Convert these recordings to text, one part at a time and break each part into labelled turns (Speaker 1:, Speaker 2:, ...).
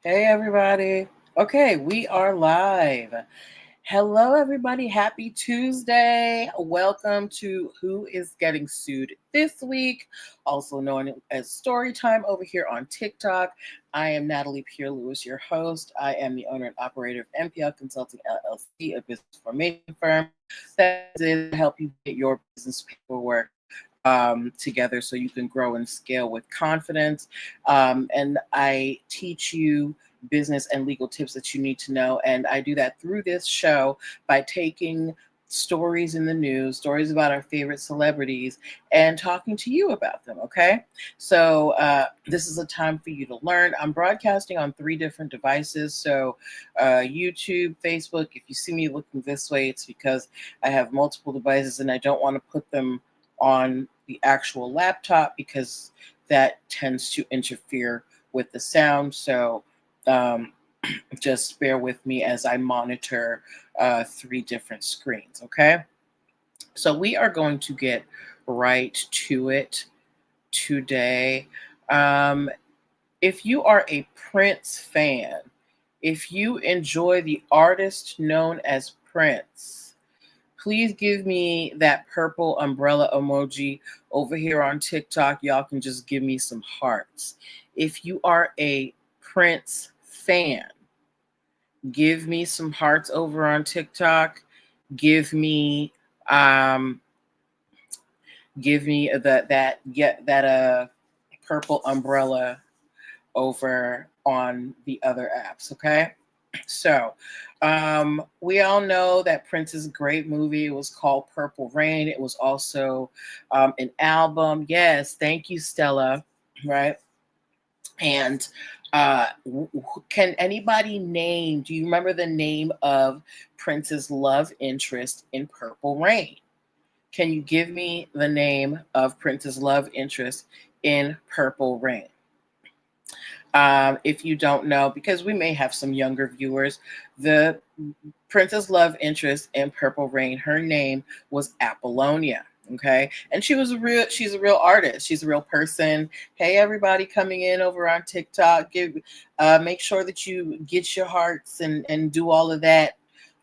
Speaker 1: Hey, everybody. Okay, we are live. Hello, everybody. Happy Tuesday. Welcome to Who is Getting Sued This Week, also known as Story Time over here on TikTok. I am Natalie Pierre Lewis, your host. I am the owner and operator of NPL Consulting LLC, a business formation firm that is to help you get your business paperwork together so you can grow and scale with confidence. And I teach you business and legal tips that you need to know. And I do that through this show by taking stories in the news, stories about our favorite celebrities, and talking to you about them. Okay. So this is a time for you to learn. I'm broadcasting on 3 different devices. So YouTube, Facebook. If you see me looking this way, it's because I have multiple devices and I don't want to put them on the actual laptop because that tends to interfere with the sound. So um, just bear with me as I monitor 3 different screens, okay? So we are going to get right to it today. Um, if you are a Prince fan, if you enjoy the artist known as Prince, please give me that purple umbrella emoji over here on TikTok. Y'all can just give me some hearts. If you are a Prince fan, give me some hearts over on TikTok. Give me um give me that purple umbrella over on the other apps, okay? So, we all know that Prince's great movie was called Purple Rain. It was also an album. Yes, thank you, Stella. Right? And can anybody name? Do you remember the name of Prince's love interest in Purple Rain? Can you give me the name of Prince's love interest in Purple Rain? If you don't know, because we may have some younger viewers, the Princess love interest in Purple Rain, her name was Apollonia. Okay, and she's a real artist. She's a real person. Hey, everybody coming in over on TikTok, make sure that you get your hearts and do all of that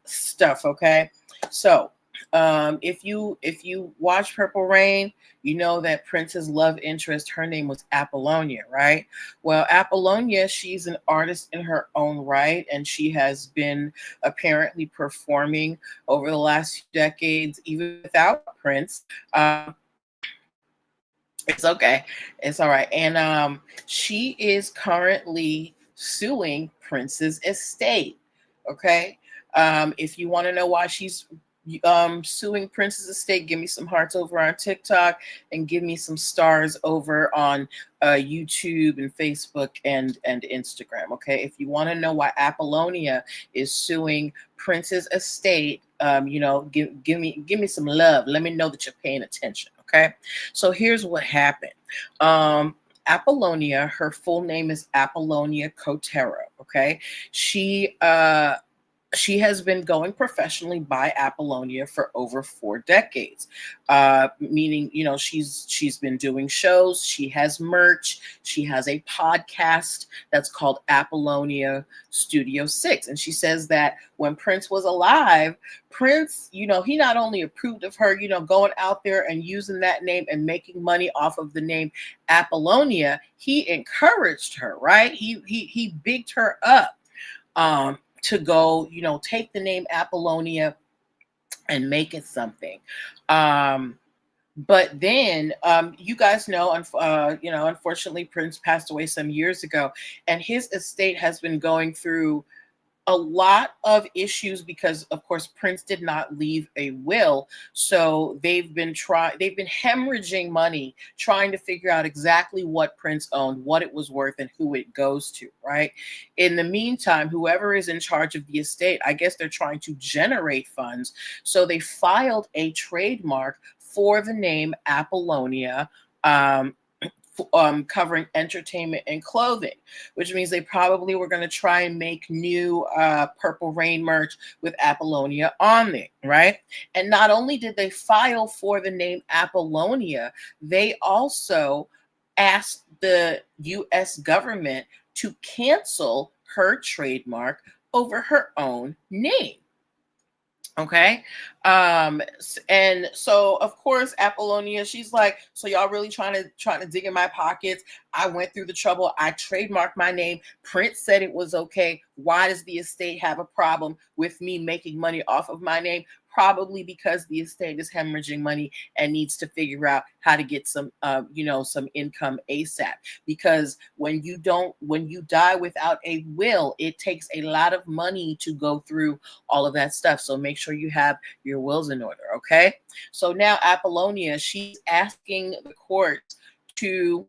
Speaker 1: stuff. Okay, so if you watch Purple Rain, you know that Prince's love interest, her name was Apollonia, right? Well, Apollonia, she's an artist in her own right, and she has been apparently performing over the last few decades, even without Prince. It's okay, it's all right. And she is currently suing Prince's estate. Okay, if you want to know why she's suing Prince's estate, give me some hearts over on TikTok and give me some stars over on YouTube and Facebook and Instagram. Okay, if you want to know why Apollonia is suing Prince's estate, give me some love. Let me know that you're paying attention. Okay, so here's what happened. Apollonia, her full name is Apollonia Cotero. Okay, she has been going professionally by Apollonia for over 4 decades, meaning she's been doing shows, she has merch, she has a podcast that's called Apollonia Studio 6, and she says that when Prince was alive, Prince, he not only approved of her, going out there and using that name and making money off of the name Apollonia, he encouraged her, right? He bigged her up. To go, take the name Apollonia and make it something. But then, you guys know, unfortunately, Prince passed away some years ago, and his estate has been going through a lot of issues because, of course, Prince did not leave a will. So they've been hemorrhaging money trying to figure out exactly what Prince owned, what it was worth, and who it goes to, right? In the meantime, whoever is in charge of the estate, I guess they're trying to generate funds. So they filed a trademark for the name Apollonia, covering entertainment and clothing, which means they probably were going to try and make new Purple Rain merch with Apollonia on there, right? And not only did they file for the name Apollonia, they also asked the U.S. government to cancel her trademark over her own name. Okay. And so of course Apollonia, she's like, so y'all really trying to dig in my pockets. I went through the trouble. I trademarked my name. Prince said it was okay. Why does the estate have a problem with me making money off of my name? Probably because the estate is hemorrhaging money and needs to figure out how to get some some income ASAP. Because when you die without a will, it takes a lot of money to go through all of that stuff. So make sure you have your wills in order, okay? So now Apollonia, she's asking the court to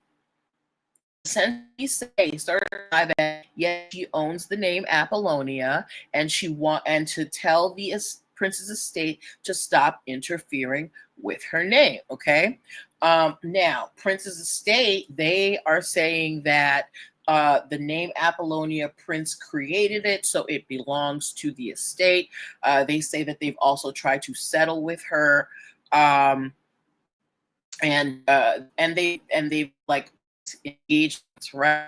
Speaker 1: essentially say, certify that yes, she owns the name Apollonia, and to tell the prince's estate to stop interfering with her name. Okay. Now, Prince's estate, they are saying that the name Apollonia, Prince created it, so it belongs to the estate. They say that they've also tried to settle with her, and they've like engaged, right?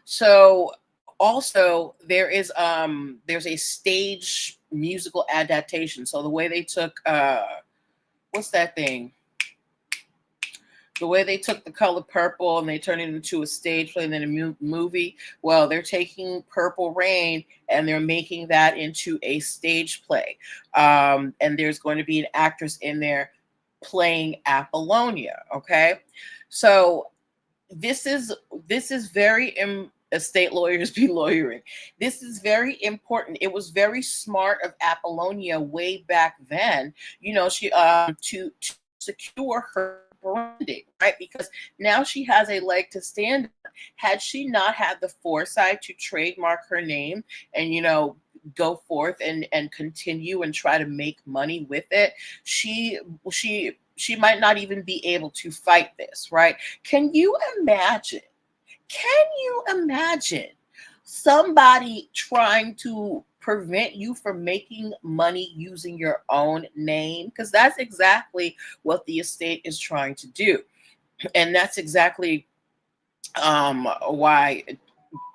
Speaker 1: So also there's a stage musical adaptation. So the way they took what's that thing? The way they took The Color Purple and they turned it into a stage play and then a movie. Well, they're taking Purple Rain and they're making that into a stage play. And there's going to be an actress in there playing Apollonia. Okay, so this is very estate lawyers be lawyering. This is very important. It was very smart of Apollonia way back then, she to secure her branding, right? Because now she has a leg to stand on. Had she not had the foresight to trademark her name and go forth and continue and try to make money with it, she might not even be able to fight this, right? Can you imagine? Can you imagine somebody trying to prevent you from making money using your own name? Because that's exactly what the estate is trying to do. And that's exactly why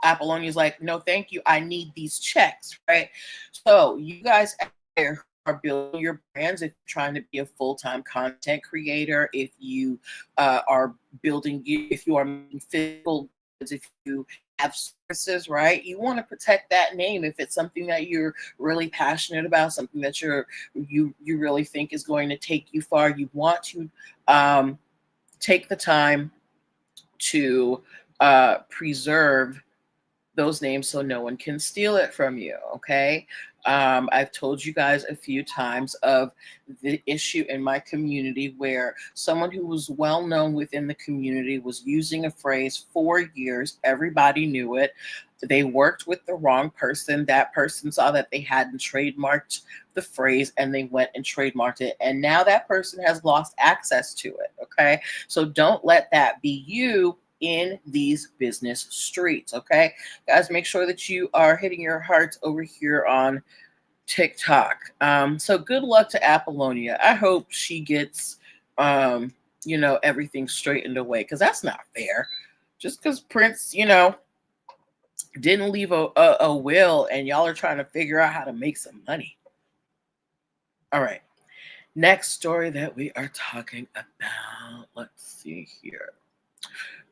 Speaker 1: Apollonia is like, no, thank you. I need these checks, right? So you guys out there are building your brands, if you're trying to be a full-time content creator, if you are building, if you are making physical goods, if you have services, right? You want to protect that name. If it's something that you're really passionate about, something that you really think is going to take you far, you want to take the time to preserve those names so no one can steal it from you. Okay. I've told you guys a few times of the issue in my community where someone who was well known within the community was using a phrase for years. Everybody knew it. They worked with the wrong person. That person saw that they hadn't trademarked the phrase and they went and trademarked it. And now that person has lost access to it. Okay. So don't let that be you in these business streets. Okay, guys, make sure that you are hitting your hearts over here on TikTok. So good luck to Apollonia. I hope she gets everything straightened away, because that's not fair. Just because Prince didn't leave a will and y'all are trying to figure out how to make some money. All right, next story that we are talking about, let's see here.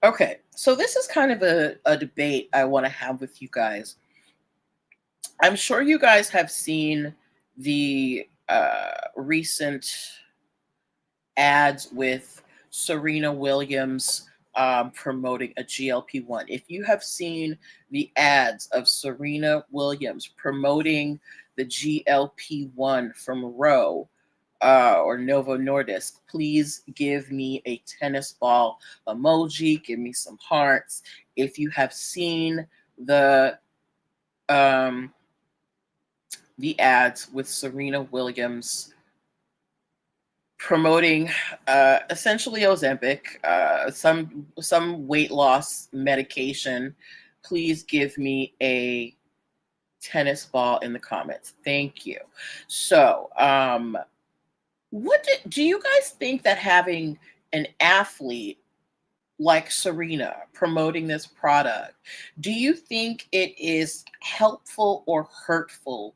Speaker 1: Okay, so this is kind of a debate I want to have with you guys. I'm sure you guys have seen the recent ads with Serena Williams promoting a GLP-1. If you have seen the ads of Serena Williams promoting the GLP-1 from Roe, or Novo Nordisk, please give me a tennis ball emoji. Give me some hearts. If you have seen the ads with Serena Williams promoting essentially Ozempic, some weight loss medication, please give me a tennis ball in the comments. Thank you. So, do you guys think that having an athlete like Serena promoting this product, do you think it is helpful or hurtful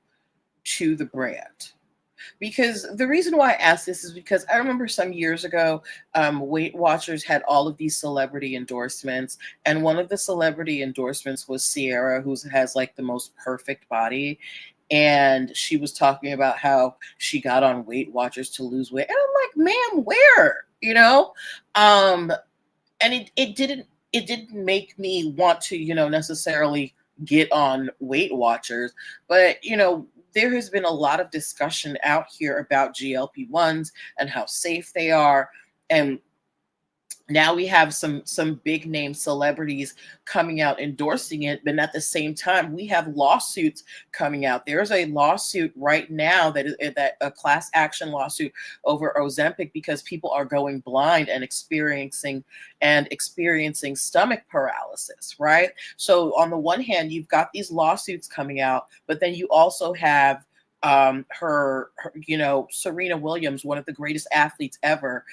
Speaker 1: to the brand? Because the reason why I ask this is because I remember some years ago, Weight Watchers had all of these celebrity endorsements, and one of the celebrity endorsements was Sierra, who has like the most perfect body. And she was talking about how she got on Weight Watchers to lose weight. And I'm like, ma'am, where? Um, and it didn't make me want to, necessarily get on Weight Watchers, but there has been a lot of discussion out here about GLP-1s and how safe they are. And now we have some big name celebrities coming out endorsing it, but at the same time we have lawsuits coming out. There's a lawsuit right now that a class action lawsuit over Ozempic because people are going blind and experiencing stomach paralysis, right? So on the one hand you've got these lawsuits coming out, but then you also have Serena Williams, one of the greatest athletes ever,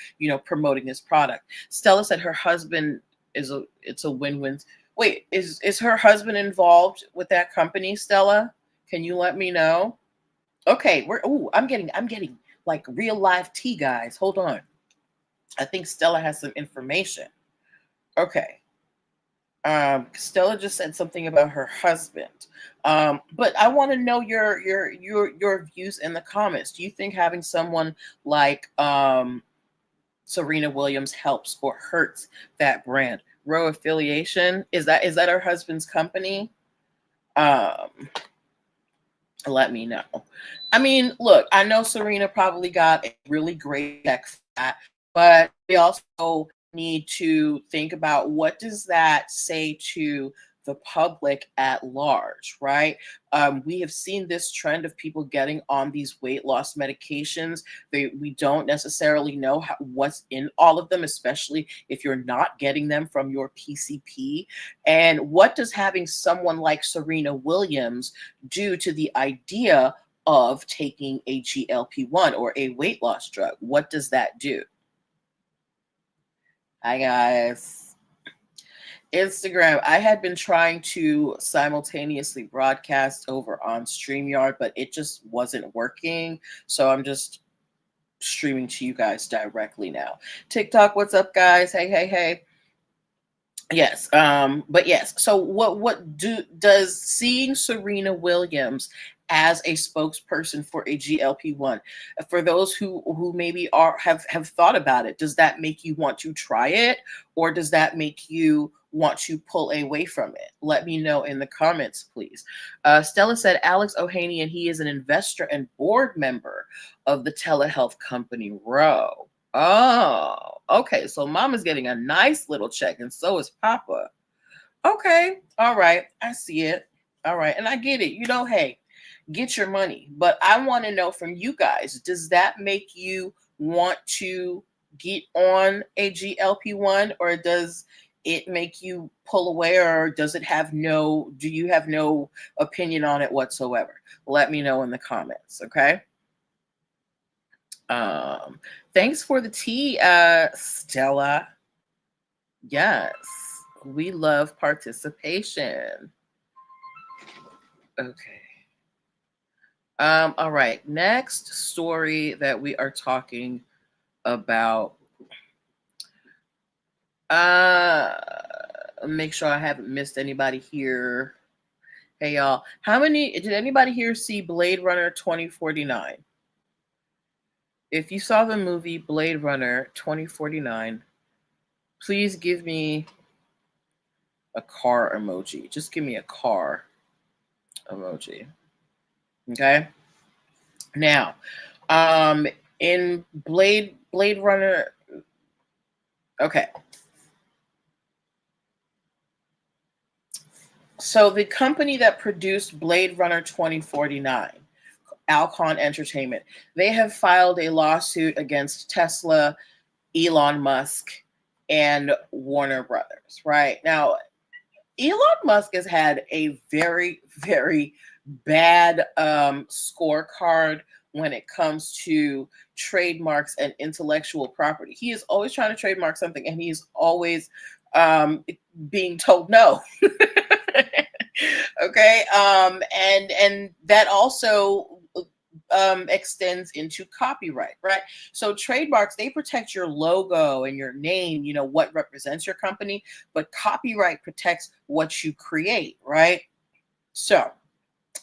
Speaker 1: promoting this product. Stella said her husband it's a win-win. Wait, is her husband involved with that company, Stella? Can you let me know? Okay, I'm getting like real live tea, guys. Hold on. I think Stella has some information. Okay. Stella just said something about her husband. But I want to know your views in the comments. Do you think having someone like Serena Williams helps or hurts that brand? Row affiliation, is that her husband's company? Um, Let me know. I mean, look, I know Serena probably got a really great check for that, but we also need to think about what does that say to the public at large, right? We have seen this trend of people getting on these weight loss medications. We don't necessarily know what's in all of them, especially if you're not getting them from your PCP. And what does having someone like Serena Williams due to the idea of taking a GLP-1 or a weight loss drug? What does that do? Hi, guys. Instagram. I had been trying to simultaneously broadcast over on StreamYard, but it just wasn't working. So I'm just streaming to you guys directly now. TikTok, what's up, guys? Hey, hey, hey. Yes, but yes. So does seeing Serena Williams as a spokesperson for a GLP-1, for those who maybe have thought about it, does that make you want to try it, or does that make you want to pull away from it? Let me know in the comments, please. Stella said Alex Ohanian, he is an investor and board member of the telehealth company Row. Oh, okay. So mama's getting a nice little check, and so is Papa. Okay. All right. I see it. All right. And I get it. Hey, get your money. But I want to know from you guys, does that make you want to get on a GLP-1, or does it make you pull away, or do you have no opinion on it whatsoever? Let me know in the comments. Okay. Thanks for the tea, Stella. Yes, we love participation. Okay. All right. Next story that we are talking about. Make sure I haven't missed anybody here. Hey y'all. Did anybody here see Blade Runner 2049? If you saw the movie Blade Runner 2049, please give me a car emoji. Just give me a car emoji. Okay. Now, in Blade Runner. Okay. So the company that produced Blade Runner 2049, Alcon Entertainment, they have filed a lawsuit against Tesla, Elon Musk, and Warner Brothers. Right now, Elon Musk has had a very, very bad scorecard when it comes to trademarks and intellectual property. He is always trying to trademark something, and he's always being told no. Okay. And that also extends into copyright, right? So trademarks, they protect your logo and your name, what represents your company, but copyright protects what you create, right? So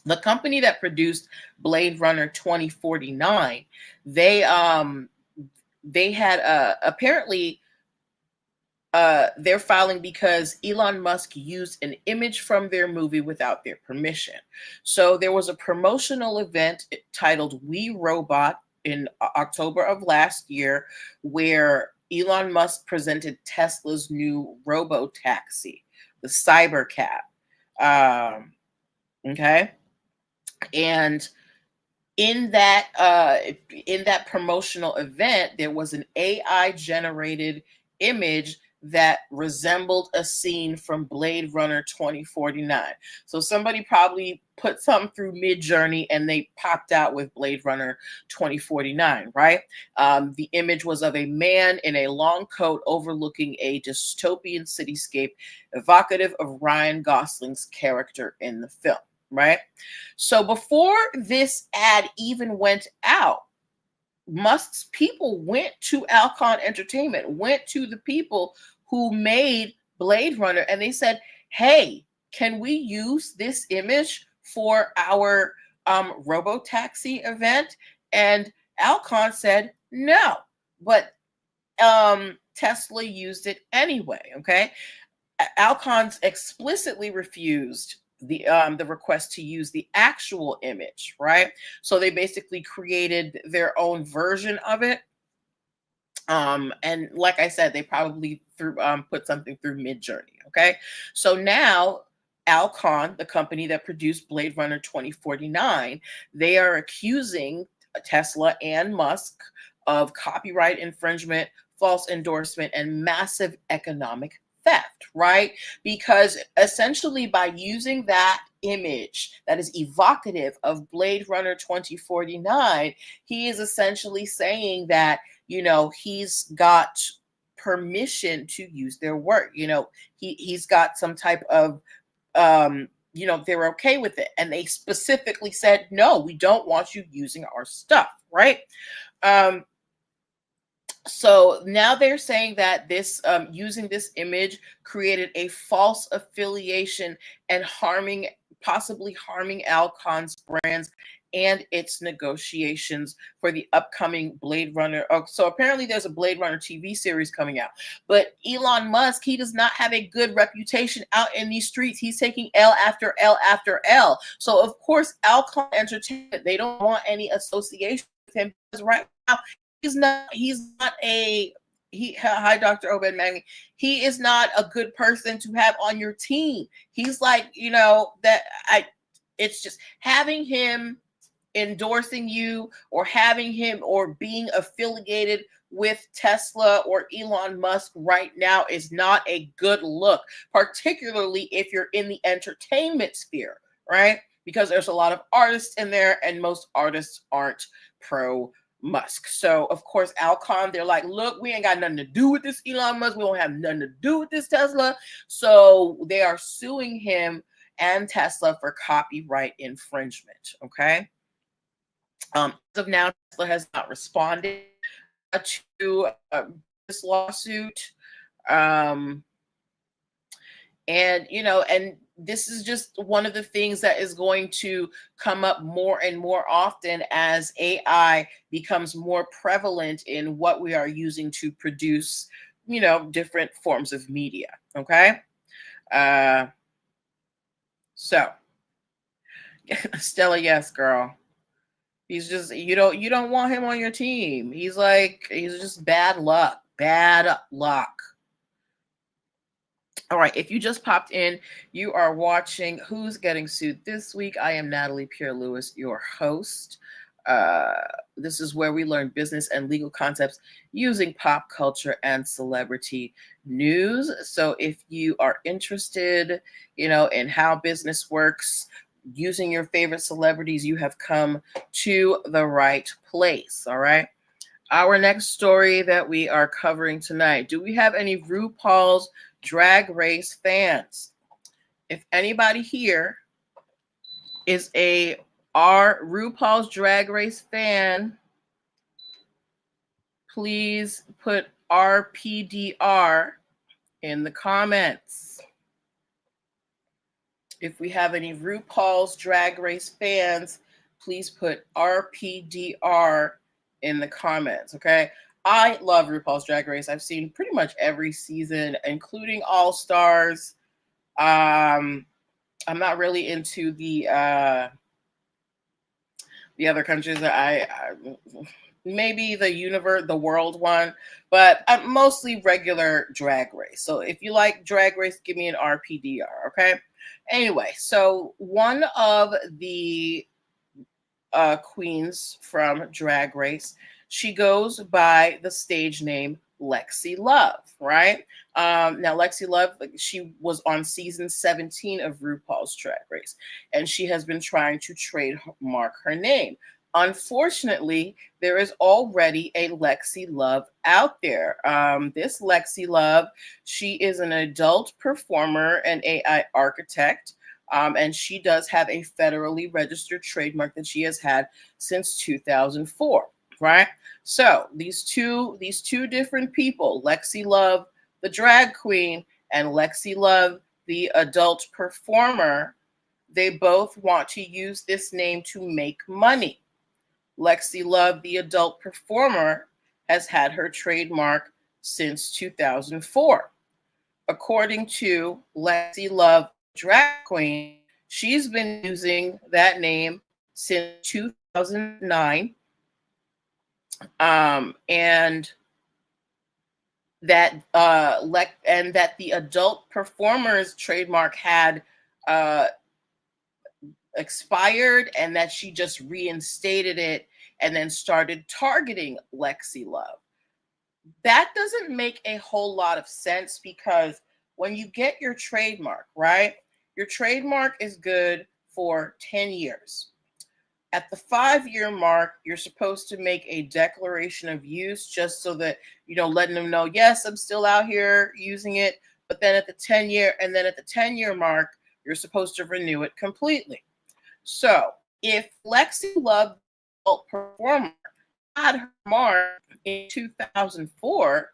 Speaker 1: the company that produced Blade Runner 2049, they had apparently they're filing because Elon Musk used an image from their movie without their permission. So there was a promotional event titled We Robot in October of last year where Elon Musk presented Tesla's new robo taxi, the Cybercab. Okay. And in that promotional event, there was an AI generated image that resembled a scene from Blade Runner 2049. So somebody probably put something through Midjourney and they popped out with Blade Runner 2049, right? The image was of a man in a long coat overlooking a dystopian cityscape, evocative of Ryan Gosling's character in the film, right? So before this ad even went out, Musk's people went to Alcon Entertainment, went to the people who made Blade Runner, and they said, hey, can we use this image for our robotaxi event? And Alcon said no, but Tesla used it anyway. Okay. Alcons explicitly refused the request to use the actual image, right? So they basically created their own version of it. And like I said, they probably put something through Midjourney. Okay, so now Alcon, the company that produced Blade Runner 2049, they are accusing Tesla and Musk of copyright infringement, false endorsement, and massive economic theft, right? Because essentially by using that image that is evocative of Blade Runner 2049, he is essentially saying that, he's got permission to use their work. He's got some type of they're okay with it. And they specifically said, no, we don't want you using our stuff, right? So now they're saying that this using this image created a false affiliation and possibly harming Alcon's brands and its negotiations for the upcoming Blade Runner. Oh, so apparently there's a Blade Runner TV series coming out. But Elon Musk, he does not have a good reputation out in these streets. He's taking L after L after L. So of course, Alcon Entertainment, they don't want any association with him because right now hi Dr. Obed Magni. He is not a good person to have on your team. He's like, it's just having him endorsing you or having him or being affiliated with Tesla or Elon Musk right now is not a good look, particularly if you're in the entertainment sphere, right? Because there's a lot of artists in there and most artists aren't pro Musk. So of course Alcon, they're like, look, we ain't got nothing to do with this Elon Musk. We don't have nothing to do with this Tesla. So they are suing him and Tesla for copyright infringement. Okay. As of now, Tesla has not responded to this lawsuit. And this is just one of the things that is going to come up more and more often as AI becomes more prevalent in what we are using to produce, different forms of media. Okay. So Stella, yes, girl. He's just, you don't want him on your team. He's just bad luck. Bad luck. All right, if you just popped in, you are watching Who's Getting Sued This Week. I am Natalie Pierre-Lewis, your host. This is where we learn business and legal concepts using pop culture and celebrity news. So if you are interested, in how business works, using your favorite celebrities, you have come to the right place. All right. Our next story that we are covering tonight. Do we have any RuPaul's Drag Race fans. If anybody here is a RuPaul's Drag Race fan, please put RPDR in the comments. If we have any RuPaul's Drag Race fans, please put RPDR in the comments, okay? I love RuPaul's Drag Race. I've seen pretty much every season, including All Stars. I'm not really into the other countries. I maybe the world one, but I'm mostly regular Drag Race. So if you like Drag Race, give me an RPDR, okay? Anyway, so one of the queens from Drag Race, she goes by the stage name Lexi Love, right? Now, Lexi Love, she was on season 17 of RuPaul's Drag Race, and she has been trying to trademark her name. Unfortunately, there is already a Lexi Love out there. This Lexi Love, she is an adult performer and AI architect. And she does have a federally registered trademark that she has had since 2004, right? So these two different people, Lexi Love, the drag queen, and Lexi Love, the adult performer, they both want to use this name to make money. Lexi Love, the adult performer, has had her trademark since 2004. According to Lexi Love, drag queen, she's been using that name since 2009. And that the adult performer's trademark had expired, and that she just reinstated it and then started targeting Lexi Love. That doesn't make a whole lot of sense, because when you get your trademark, right, your trademark is good for 10 years. At the 5-year mark, you're supposed to make a declaration of use, just so that, letting them know, yes, I'm still out here using it. But then at the 10-year mark, you're supposed to renew it completely. So if Lexi Love, the performer, had her mark in 2004,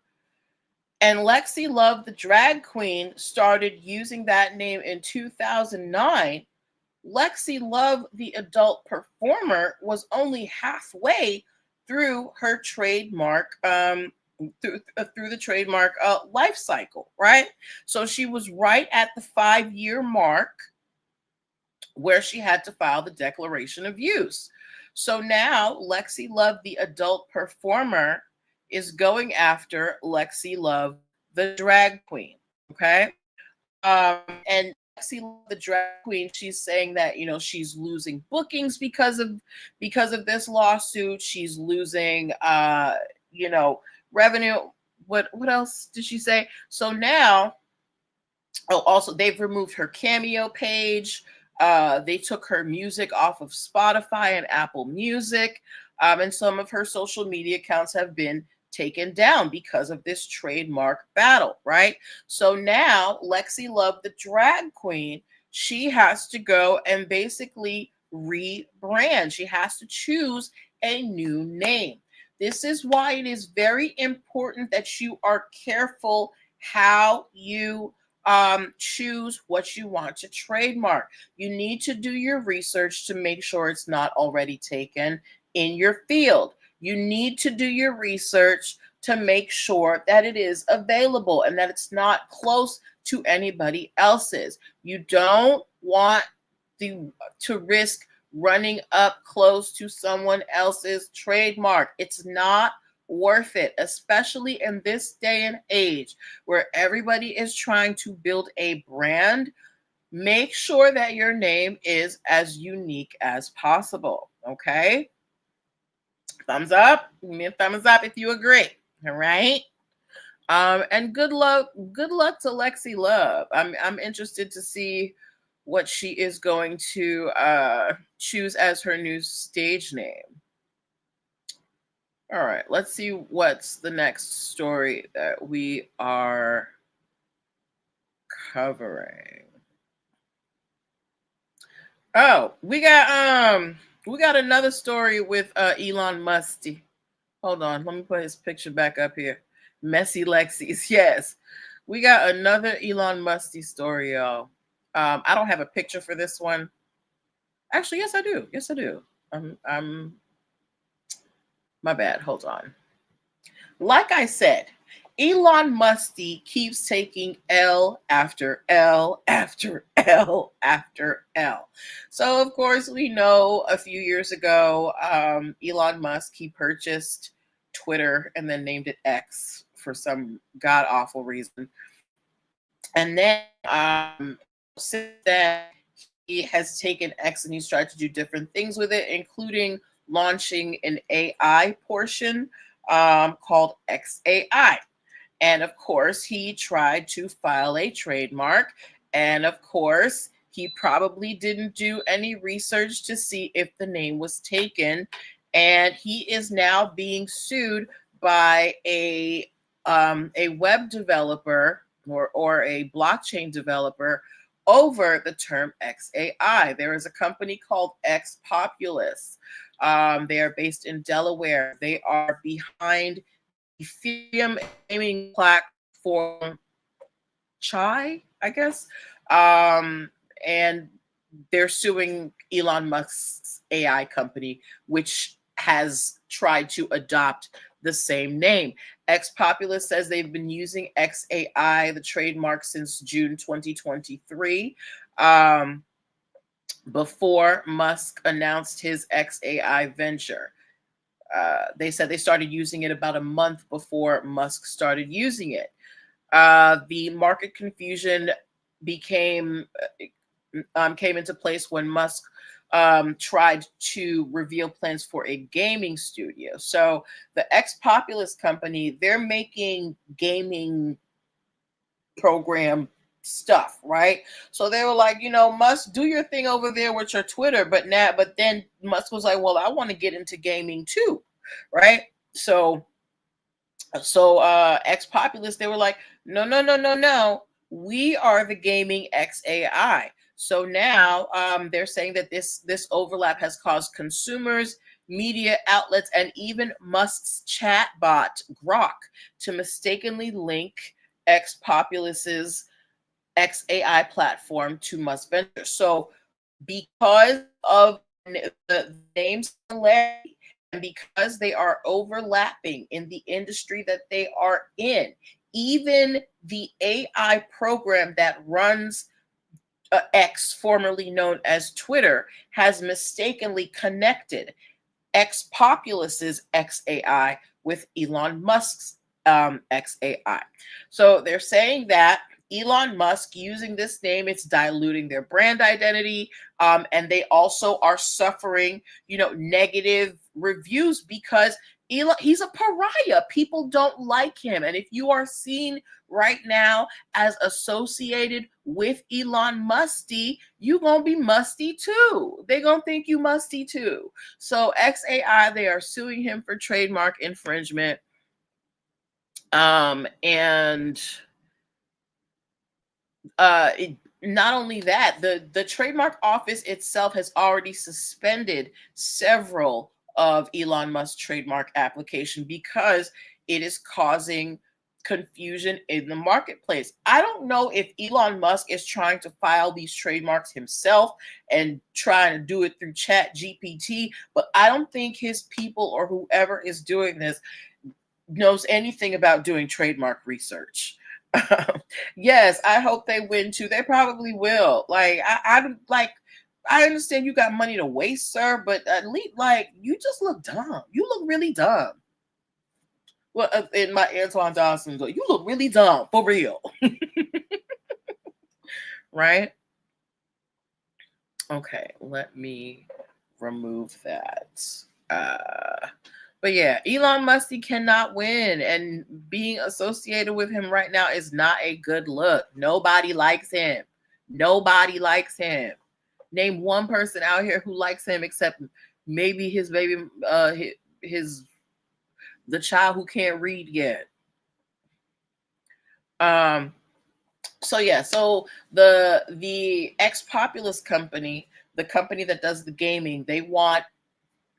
Speaker 1: and Lexi Love, the drag queen, started using that name in 2009, Lexi Love, the adult performer, was only halfway through her trademark, through the trademark life cycle, right? So she was right at the 5-year mark where she had to file the declaration of use. So now Lexi Love, the adult performer, is going after Lexi Love, the drag queen. Okay. And Lexi Love, the drag queen, she's saying that, she's losing bookings because of this lawsuit. She's losing revenue. What else did she say? So now, also they've removed her Cameo page. They took her music off of Spotify and Apple Music, and some of her social media accounts have been taken down because of this trademark battle, right? So now Lexi Love, the drag queen, she has to go and basically rebrand. She has to choose a new name. This is why it is very important that you are careful how you choose what you want to trademark. You need to do your research to make sure it's not already taken in your field. You need to do your research to make sure that it is available and that it's not close to anybody else's. You don't want to risk running up close to someone else's trademark. It's not worth it, especially in this day and age where everybody is trying to build a brand. Make sure that your name is as unique as possible. Okay? Thumbs up. Give me a thumbs up if you agree. All right. And good luck to Lexi Love. I'm interested to see what she is going to choose as her new stage name. All right, let's see what's the next story that we are covering. Oh, we got another story with Elon Musk. Hold on, let me put his picture back up here. Messy Lexi's. Yes. We got another Elon Musk story, y'all. I don't have a picture for this one. Actually, yes, I do. Yes, I do. I'm my bad. Hold on. Like I said, Elon Musk keeps taking L after L after L after L. So, of course, we know a few years ago, Elon Musk, he purchased Twitter and then named it X for some god awful reason. And then since then, he has taken X and he's tried to do different things with it, including launching an AI portion called XAI. And of course, he tried to file a trademark. And of course, he probably didn't do any research to see if the name was taken. And he is now being sued by a web developer or a blockchain developer over the term XAI. There is a company called X Populous. They are based in Delaware. They are behind Ethereum gaming platform Chai, I guess. And they're suing Elon Musk's AI company, which has tried to adopt the same name. X Populous says they've been using XAI, the trademark, since June 2023. Before Musk announced his XAI venture. They said they started using it about a month before Musk started using it. The market confusion came into place when Musk tried to reveal plans for a gaming studio. So the X Populous company, they're making gaming program stuff, right? So they were like, Musk, do your thing over there with your Twitter, but then Musk was like, well, I want to get into gaming too, right? So X Populous, they were like, no, we are the gaming XAI. So now they're saying that this overlap has caused consumers, media outlets, and even Musk's chatbot Grok to mistakenly link X Populous's XAI platform to Musk Venture. So because of the name similarity and because they are overlapping in the industry that they are in, even the AI program that runs X, formerly known as Twitter, has mistakenly connected X Populous's XAI with Elon Musk's XAI. So they're saying that Elon Musk using this name, it's diluting their brand identity, and they also are suffering, negative reviews because Elon, he's a pariah. People don't like him, and if you are seen right now as associated with Elon Musty, you gonna be musty too. They gonna think you musty too. So XAI, they are suing him for trademark infringement, and not only that, the trademark office itself has already suspended several of Elon Musk's trademark application because it is causing confusion in the marketplace. I don't know if Elon Musk is trying to file these trademarks himself and trying to do it through Chat GPT, but I don't think his people or whoever is doing this knows anything about doing trademark research. Yes, I hope they win too. They probably will. I understand you got money to waste, sir, but at least you just look dumb. You look really dumb. Well, in my Antoine Dawson, you look really dumb for real, right? Okay, let me remove that. But yeah, Elon Musk cannot win, and being associated with him right now is not a good look. Nobody likes him. Nobody likes him. Name one person out here who likes him except maybe his baby, the child who can't read yet. So yeah, so the ex Populous company, the company that does the gaming, they want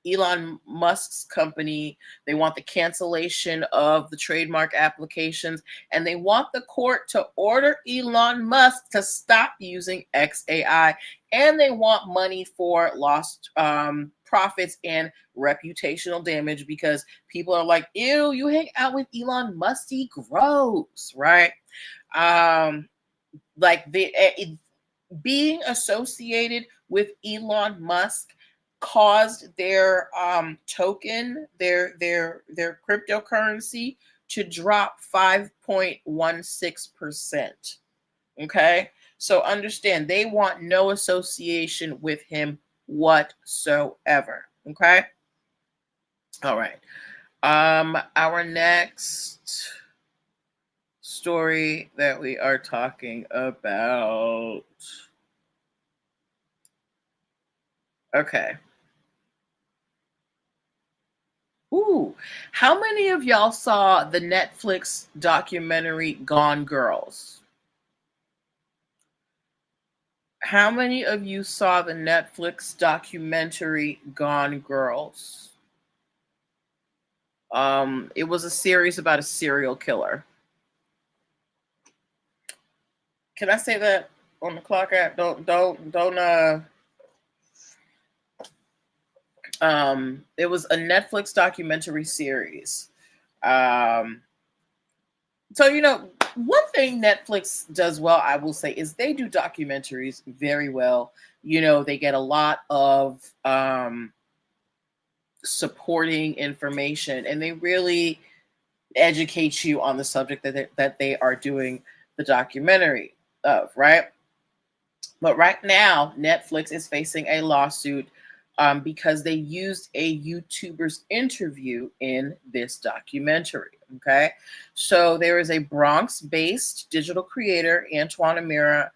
Speaker 1: Elon Musk's company, they want the cancellation of the trademark applications, and they want the court to order Elon Musk to stop using XAI, and they want money for lost profits and reputational damage because people are like, ew, you hang out with Elon Musk, he gross, right? Um, like being associated with Elon Musk caused their token, their cryptocurrency to drop 5.16%. Okay? So understand they want no association with him whatsoever. Okay? All right. Our next story that we are talking about. Okay. Ooh, how many of y'all saw the Netflix documentary Gone Girls? How many of you saw the Netflix documentary Gone Girls? It was a series about a serial killer. Can I say that on the clock app? Don't. It was a Netflix documentary series. Um, so one thing Netflix does well, I will say, is they do documentaries very well. They get a lot of supporting information, and they really educate you on the subject that they are doing the documentary of, right? But right now, Netflix is facing a lawsuit because they used a YouTuber's interview in this documentary. Okay. So there is a Bronx based digital creator, Antoine Amira.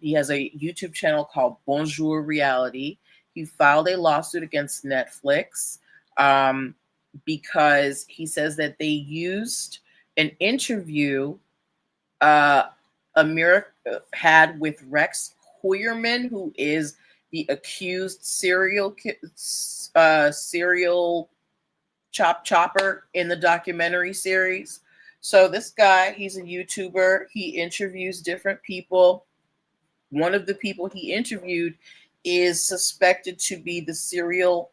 Speaker 1: He has a YouTube channel called Bonjour Reality. He filed a lawsuit against Netflix because he says that they used an interview Amira had with Rex Hoyerman, who is the accused serial chopper in the documentary series. So this guy, he's a YouTuber. He interviews different people. One of the people he interviewed is suspected to be the serial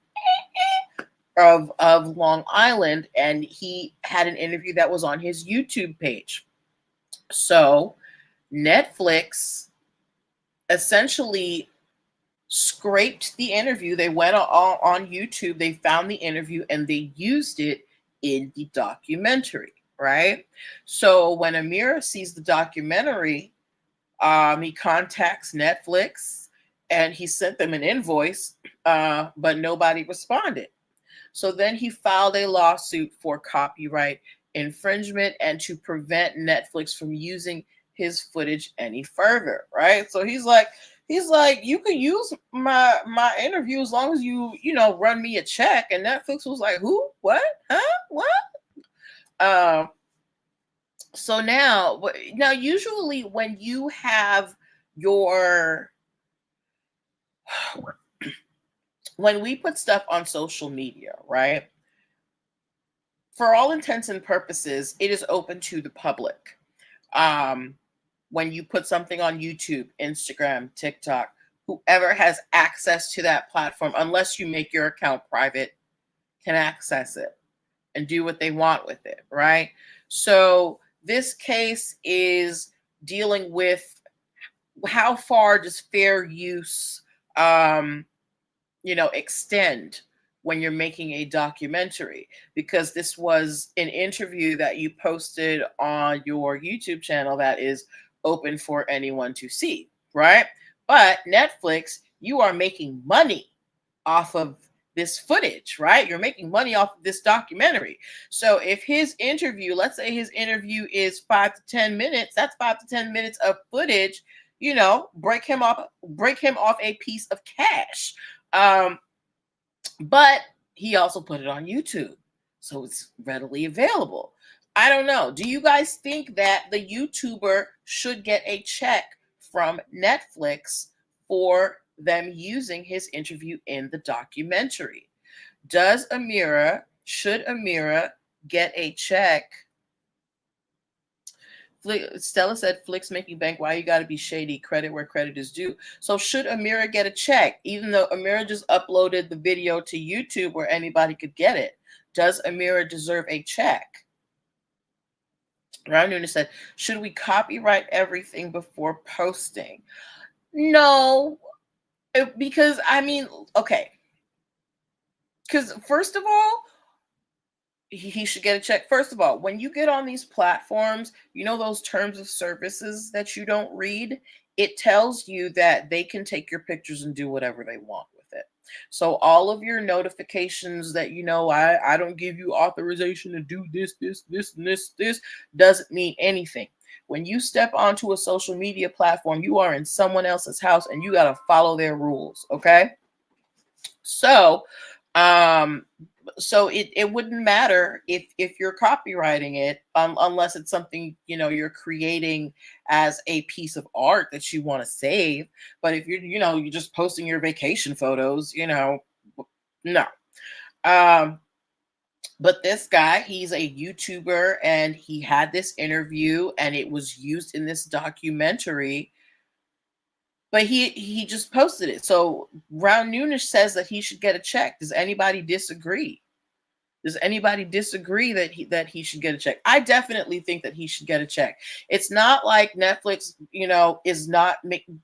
Speaker 1: of Long Island, and he had an interview that was on his YouTube page. So Netflix essentially scraped the interview. They went on YouTube, they found the interview, and they used it in the documentary, right? So when Amira sees the documentary, he contacts Netflix and he sent them an invoice, but nobody responded. So then he filed a lawsuit for copyright infringement and to prevent Netflix from using his footage any further, right? So he's like, you can use my interview as long as you run me a check. And Netflix was like, who? What? Huh? What? So now usually when you have when we put stuff on social media, right? For all intents and purposes, it is open to the public. When you put something on YouTube, Instagram, TikTok, whoever has access to that platform, unless you make your account private, can access it and do what they want with it, right? So this case is dealing with how far does fair use, extend when you're making a documentary, because this was an interview that you posted on your YouTube channel that is open for anyone to see, right? But Netflix, you are making money off of this footage, right? You're making money off of this documentary. So if his interview, let's say his interview is 5 to 10 minutes, that's 5 to 10 minutes of footage, break him off a piece of cash. But he also put it on YouTube, so it's readily available. I don't know. Do you guys think that the YouTuber should get a check from Netflix for them using his interview in the documentary? Should Amira get a check? Stella said, Flicks making bank. Why you got to be shady? Credit where credit is due. So should Amira get a check? Even though Amira just uploaded the video to YouTube where anybody could get it, does Amira deserve a check? Round Nunes said, should we copyright everything before posting? No, because I mean, okay. Because first of all, he should get a check. First of all, when you get on these platforms, you know those terms of services that you don't read? It tells you that they can take your pictures and do whatever they want with it. So all of your notifications that I don't give you authorization to do this, and this doesn't mean anything. When you step onto a social media platform, you are in someone else's house and you got to follow their rules, okay? So, it wouldn't matter if you're copywriting it, unless it's something you're creating as a piece of art that you want to save. But if you're just posting your vacation photos, no. um but this guy, he's a YouTuber, and he had this interview and it was used in this documentary, but he just posted it. So Round Nunes says that he should get a check. Does anybody disagree? Does anybody disagree that he should get a check? I definitely think that he should get a check. It's not like Netflix, is not making.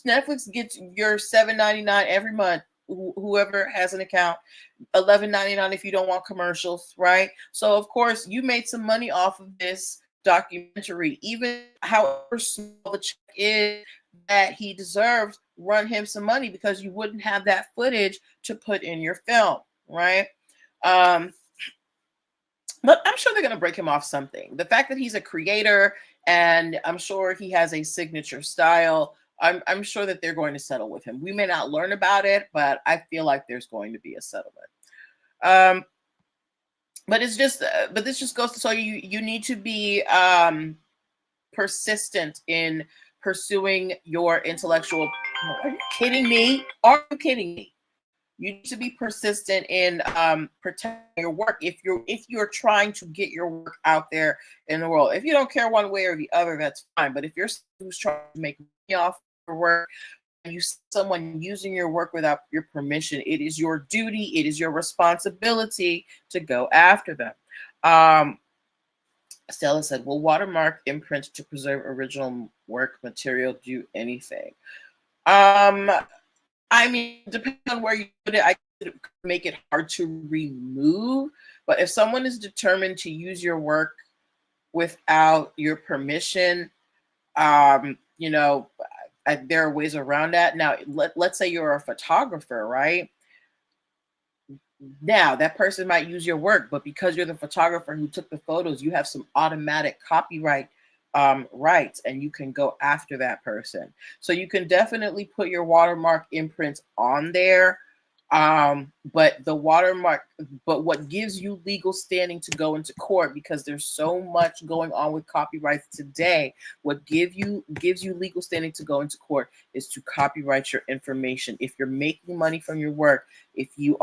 Speaker 1: Netflix gets your $7.99 every month. Whoever has an account, $11.99 if you don't want commercials, right? So of course you made some money off of this documentary. Even however small the check is that he deserves, run him some money, because you wouldn't have that footage to put in your film, right? Um, but I'm sure they're going to break him off something. The fact that he's a creator and I'm sure he has a signature style, I'm sure that they're going to settle with him. We may not learn about it, but I feel like there's going to be a settlement. But this just goes to show you need to be persistent in pursuing your intellectual. Are you kidding me? Are you kidding me? You need to be persistent in protecting your work if you're trying to get your work out there in the world. If you don't care one way or the other, that's fine. But if you're someone who's trying to make money off your work and you see someone using your work without your permission, it is your duty, it is your responsibility to go after them. Stella said, will watermark imprint to preserve original work material do anything? I mean, depending on where you put it, I could make it hard to remove. But if someone is determined to use your work without your permission, there are ways around that. Now, let's say you're a photographer, right? Now, that person might use your work, but because you're the photographer who took the photos, you have some automatic copyright rights, and you can go after that person. So you can definitely put your watermark imprint on there. But what gives you legal standing to go into court, because there's so much going on with copyrights today, what gives you legal standing to go into court is to copyright your information. If you're making money from your work, if you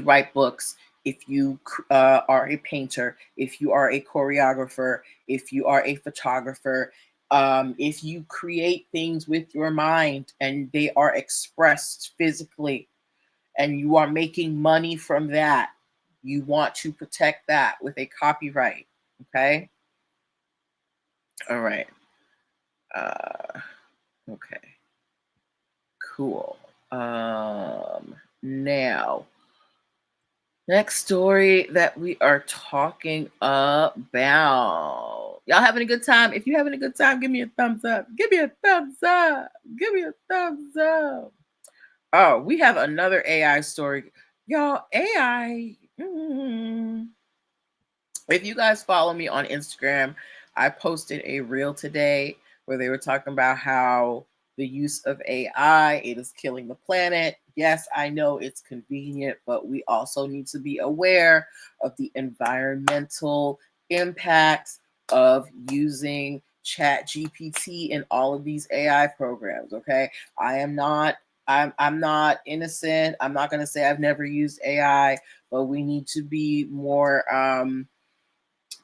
Speaker 1: write books, if you are a painter, if you are a choreographer, if you are a photographer, if you create things with your mind and they are expressed physically and you are making money from that, you want to protect that with a copyright. Okay. All right. Okay. Cool. Now, next story that we are talking about. Y'all having a good time? If you're having a good time, give me a thumbs up. Give me a thumbs up. Give me a thumbs up. Oh, we have another AI story. Y'all, AI. If you guys follow me on Instagram, I posted a reel today where they were talking about how the use of AI, it is killing the planet. Yes, I know it's convenient, but we also need to be aware of the environmental impacts of using Chat GPT in all of these AI programs. Okay. I'm not innocent. I'm not gonna say I've never used AI, but we need to be more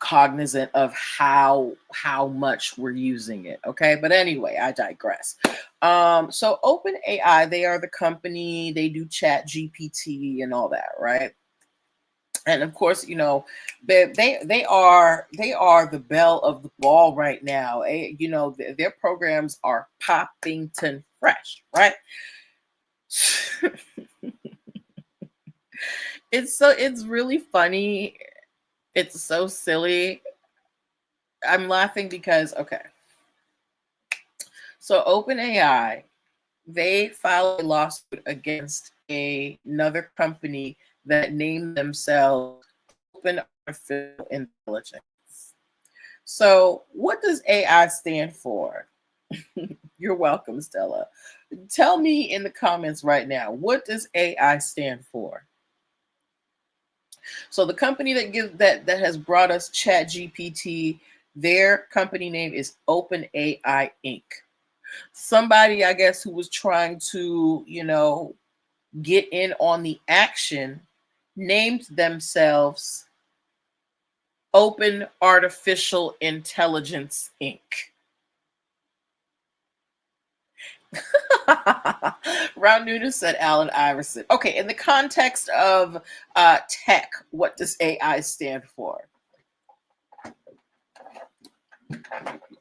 Speaker 1: cognizant of how much we're using it. Okay, but anyway, I digress. So OpenAI, they are the company, they do Chat GPT and all that, right? And of course, they are the belle of the ball right now. Their programs are popping fresh, right? It's really funny. It's so silly. I'm laughing because okay. So OpenAI, they filed a lawsuit against another company that named themselves Open Artificial Intelligence. So what does AI stand for? You're welcome, Stella. Tell me in the comments right now, what does AI stand for? So the company that has brought us Chat GPT, their company name is OpenAI Inc. Somebody, I guess, who was trying to, get in on the action named themselves Open Artificial Intelligence Inc. Round Noonan said Allen Iverson. Okay, in the context of tech, what does AI stand for?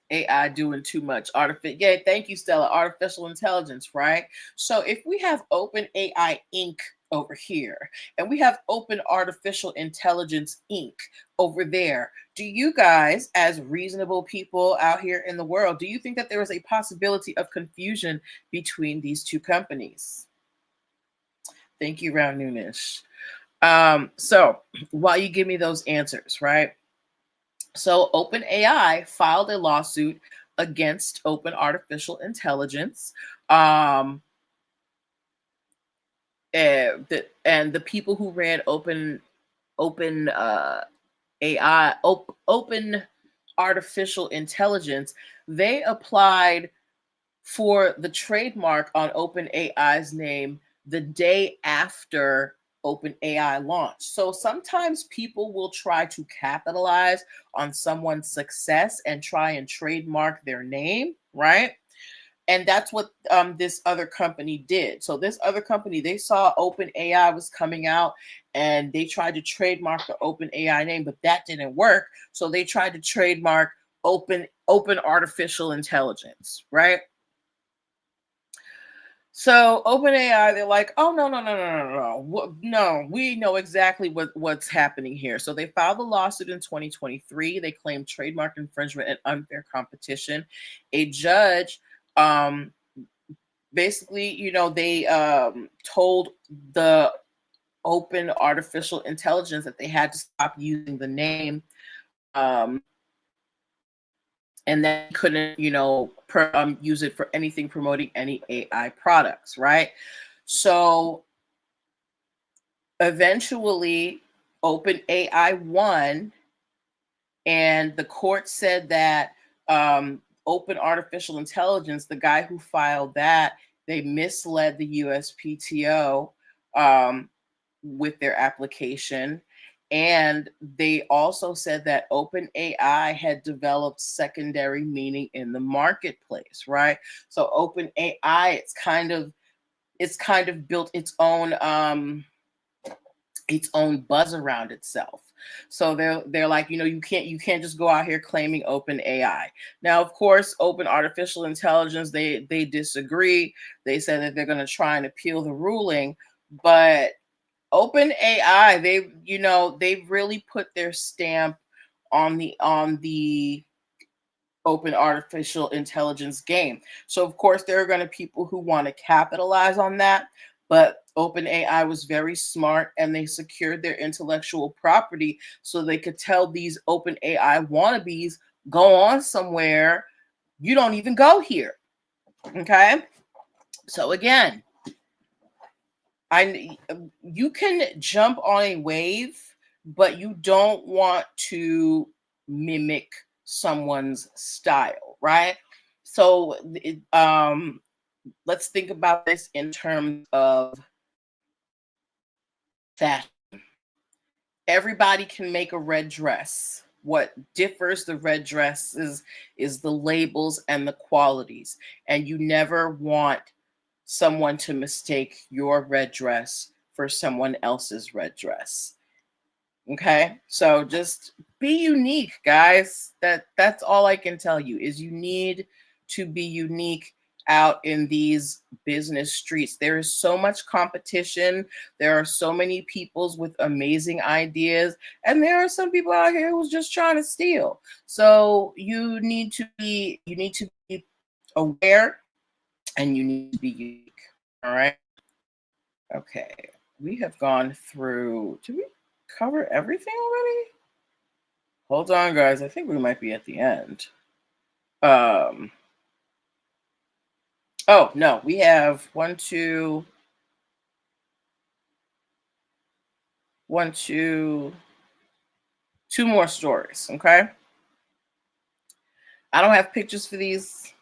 Speaker 1: AI doing too much. Yeah, thank you, Stella. Artificial intelligence, right? So if we have Open AI Inc. over here, and we have Open Artificial Intelligence Inc. over there, do you guys, as reasonable people out here in the world, do you think that there is a possibility of confusion between these two companies? Thank you, Round Noonish. So while you give me those answers, right? So OpenAI filed a lawsuit against Open Artificial Intelligence. Um, and the people who ran Open Open Artificial Intelligence, they applied for the trademark on OpenAI's name the day after OpenAI launched. So sometimes people will try to capitalize on someone's success and try and trademark their name, right? And that's what this other company did. So this other company, they saw OpenAI was coming out and they tried to trademark the OpenAI name, but that didn't work. So they tried to trademark Open Artificial Intelligence, right? So OpenAI, they're like, oh no, we know exactly what's happening here. So they filed a lawsuit in 2023. They claimed trademark infringement and unfair competition. A judge, basically, they told the Open Artificial Intelligence that they had to stop using the name. And then couldn't, use it for anything promoting any AI products, right? So eventually, OpenAI won, and the court said that Open Artificial Intelligence, the guy who filed that, they misled the USPTO with their application. And they also said that OpenAI had developed secondary meaning in the marketplace, right? So OpenAI, it's kind of built its own buzz around itself. So they're like, you can't just go out here claiming Open AI. Now, of course, Open Artificial Intelligence, they disagree. They said that they're going to try and appeal the ruling, but Open AI, they've really put their stamp on the Open Artificial Intelligence game. So of course there are going to be people who want to capitalize on that, but OpenAI was very smart and they secured their intellectual property so they could tell these OpenAI wannabes, go on somewhere, you don't even go here. Okay? So again, you can jump on a wave, but you don't want to mimic someone's style, right? So let's think about this in terms of fashion. Everybody can make a red dress. What differs the red dresses is the labels and the qualities. And you never want someone to mistake your red dress for someone else's red dress. Okay? So just be unique, guys. That's all I can tell you is you need to be unique out in these business streets. There is so much competition. There are so many peoples with amazing ideas, and there are some people out here who's just trying to steal. So you need to be aware, and you need to be unique. All right. Okay. We have gone through. Did we cover everything already? Hold on, guys. I think we might be at the end. Um. Oh no, we have two more stories. Okay. I don't have pictures for these,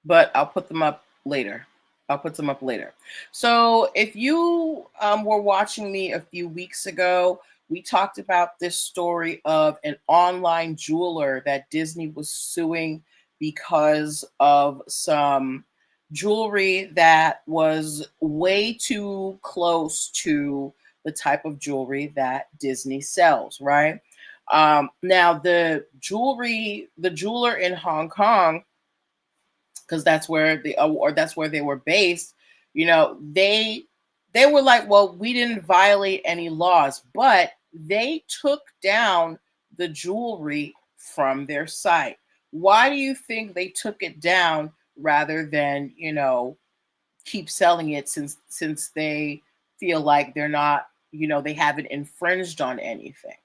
Speaker 1: but I'll put them up later. I'll put them up later. So if you were watching me a few weeks ago, we talked about this story of an online jeweler that Disney was suing because of some jewelry that was way too close to the type of jewelry that Disney sells, right? Now the jeweler in Hong Kong, because that's where that's where they were based. They were like, well, we didn't violate any laws, but they took down the jewelry from their site. Why do you think they took it down rather than keep selling it, since they feel like they're not, they haven't infringed on anything?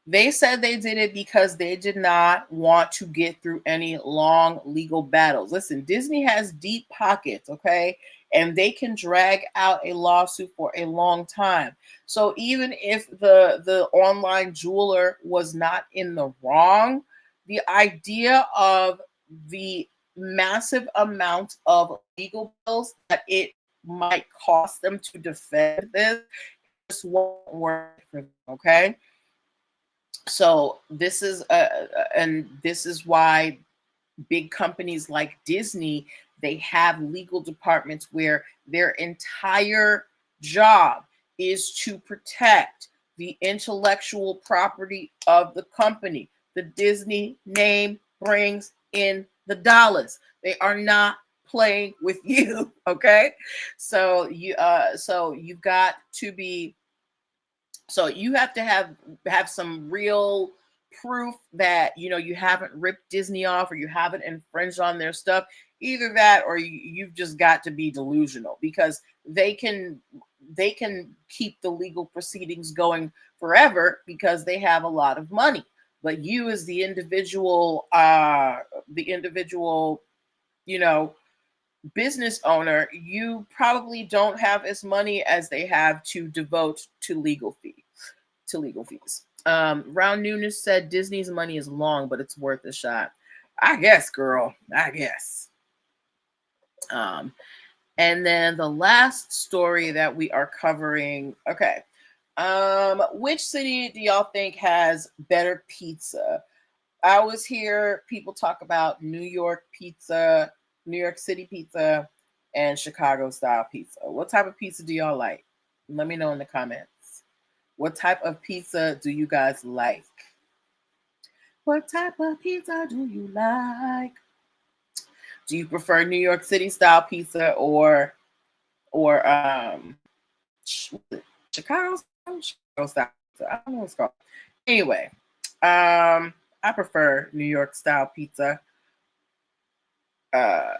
Speaker 1: They said they did it because they did not want to get through any long legal battles. Listen, Disney has deep pockets, okay? And they can drag out a lawsuit for a long time. So even if the online jeweler was not in the wrong, the idea of the massive amount of legal bills that it might cost them to defend this just won't work for them, okay? So this is why big companies like Disney, they have legal departments where their entire job is to protect the intellectual property of the company. The Disney name brings in the dollars. They are not playing with you, okay? So you've got to be so you have to have some real proof that you haven't ripped Disney off or you haven't infringed on their stuff. Either that or you've just got to be delusional, because they can keep the legal proceedings going forever because they have a lot of money. But you as the individual, you know, business owner, you probably don't have as money as they have to devote to legal fees. Round Nunes said Disney's money is long, but it's worth a shot. I guess, girl. I guess. Um, and then the last story that we are covering. Okay. Which city do y'all think has better pizza? I always hear people talk about New York pizza, New York City pizza, and Chicago style pizza. What type of pizza do y'all like? Let me know in the comments. What type of pizza do you guys like? What type of pizza do you like? Do you prefer New York City style pizza or Chicago style pizza? I don't know what it's called. Anyway, I prefer New York style pizza. Uh,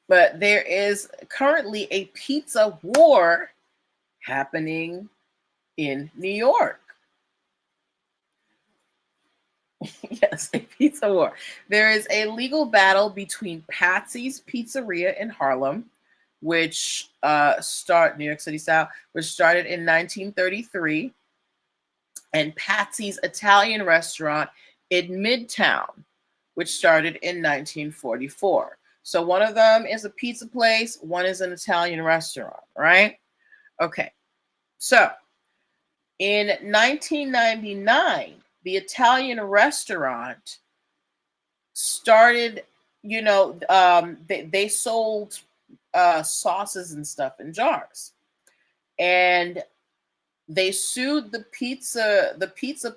Speaker 1: but there is currently a pizza war happening in New York. Yes, a pizza war. There is a legal battle between Patsy's Pizzeria in Harlem, which New York City style, which started in 1933, and Patsy's Italian restaurant in Midtown, which started in 1944. So one of them is a pizza place, one is an Italian restaurant, right? Okay. So in 1999, the Italian restaurant started, they sold sauces and stuff in jars. And they sued the pizza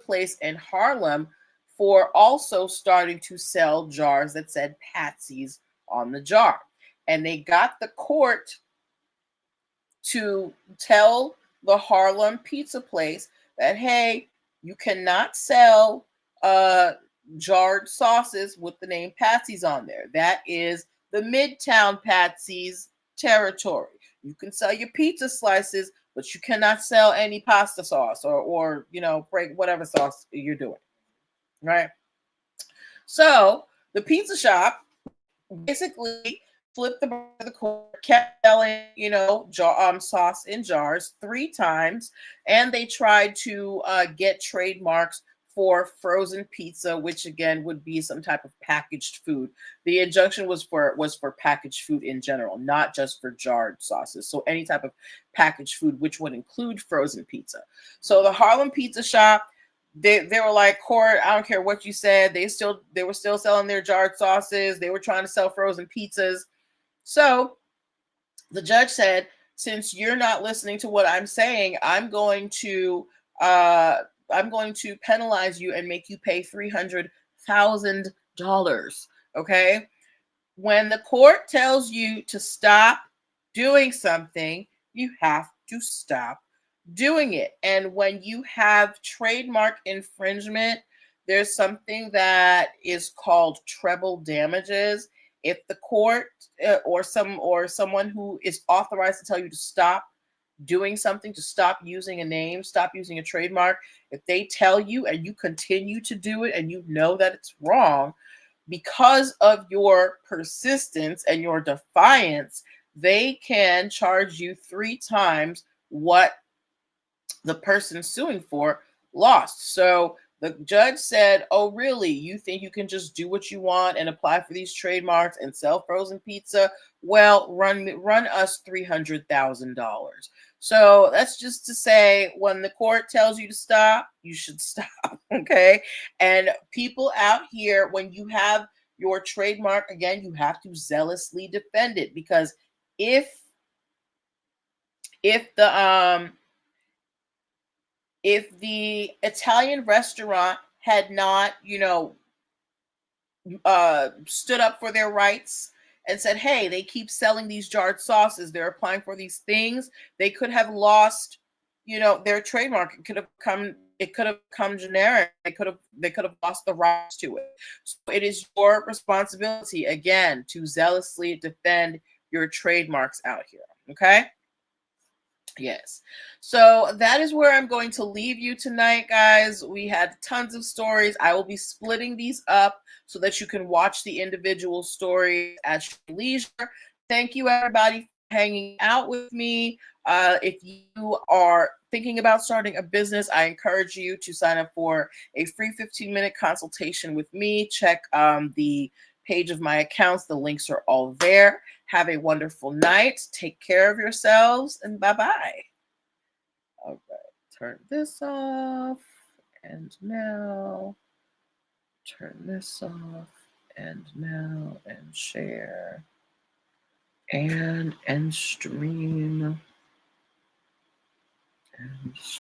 Speaker 1: place in Harlem for also starting to sell jars that said Patsy's on the jar. And they got the court to tell the Harlem pizza place that, hey, you cannot sell jarred sauces with the name Patsy's on there. That is the Midtown Patsy's territory. You can sell your pizza slices, but you cannot sell any pasta sauce or break whatever sauce you're doing, right? So the pizza shop basically flipped the court, kept selling, sauce in jars 3 times, and they tried to get trademarks for frozen pizza, which again would be some type of packaged food. The injunction was for packaged food in general, not just for jarred sauces. So any type of packaged food, which would include frozen pizza. So the Harlem Pizza Shop, they were like, court, I don't care what you said. They were still selling their jarred sauces. They were trying to sell frozen pizzas. So the judge said, since you're not listening to what I'm saying, I'm going to penalize you and make you pay $300,000. Okay. When the court tells you to stop doing something, you have to stop doing it. And when you have trademark infringement, there's something that is called treble damages. If the court or someone who is authorized to tell you to stop doing something, to stop using a name, stop using a trademark, if they tell you and you continue to do it and you know that it's wrong, because of your persistence and your defiance, they can charge you 3 times what the person suing for lost. So the judge said, oh, really? You think you can just do what you want and apply for these trademarks and sell frozen pizza? Well, run us $300,000. So that's just to say, when the court tells you to stop, you should stop. Okay. And people out here, when you have your trademark, again, you have to zealously defend it, because if the Italian restaurant had not, stood up for their rights and said, hey, they keep selling these jarred sauces, they're applying for these things, they could have lost, their trademark. It could have come generic. They could have lost the rights to it. So it is your responsibility, again, to zealously defend your trademarks out here. Okay. Yes. So that is where I'm going to leave you tonight, guys. We had tons of stories. I will be splitting these up so that you can watch the individual stories at your leisure. Thank you, everybody, for hanging out with me. If you are thinking about starting a business, I encourage you to sign up for a free 15-minute consultation with me. Check the page of my accounts. The links are all there. Have a wonderful night. Take care of yourselves, and bye-bye. All right, turn this off. And now turn this off. And now and share. And end stream. And